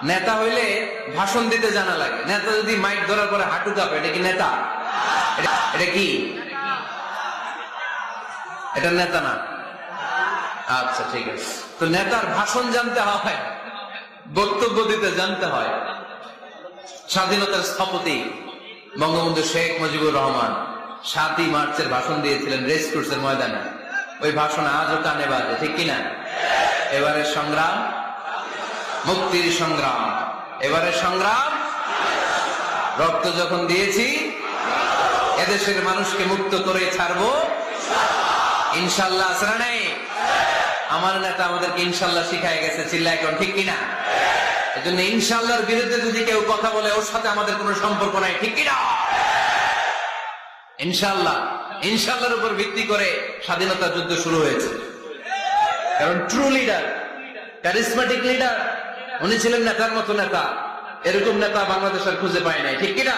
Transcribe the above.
নেতা হইলে ভাষণ দিতে জানা লাগে। নেতা যদি মাইক ধরার পরে হাঁটু কাঁপে, এটা কি নেতা? এটা কি? এটা নেতা না। আচ্ছা ঠিক আছে। তো নেতার ভাষণ জানতে হয়, বক্তব্য দিতে জানতে হয়। স্বাধীনতার স্থপতি বঙ্গবন্ধু শেখ মুজিবুর রহমান 7ই মার্চের ভাষণ দিয়েছিলেন রেস কোর্সের ময়দানে। ওই ভাষণ আজও কানে বাজে, ঠিক কিনা? এবারে সংগ্রাম, মুক্তির সংগ্রাম, এবারে সংগ্রাম, রক্ত যখন দিয়েছি এদেশের মানুষকে মুক্ত করে ছাড়বো ইনশাল্লাহ। আসরা নেই, আমার নেতা আমাদেরকে ইনশাল্লাহ শিখায় গেছে, চিল্লায় এখন, ঠিক কিনা? এজন্য ইনশাল্লাহর বিরুদ্ধে যদি কেউ কথা বলে ওর সাথে আমাদের কোনো সম্পর্ক নাই, ঠিক কিনা? ইনশাল্লাহ, ইনশাল্লাহর উপর ভিত্তি করে স্বাধীনতা যুদ্ধ শুরু হয়েছে। কারণ ট্রু লিডার, ক্যারিসমেটিক লিডার, উনি ছিলেন নেতার মতো নেতা। এরকম নেতা বাংলাদেশ আর খুঁজে পায় নাই, ঠিক কিনা?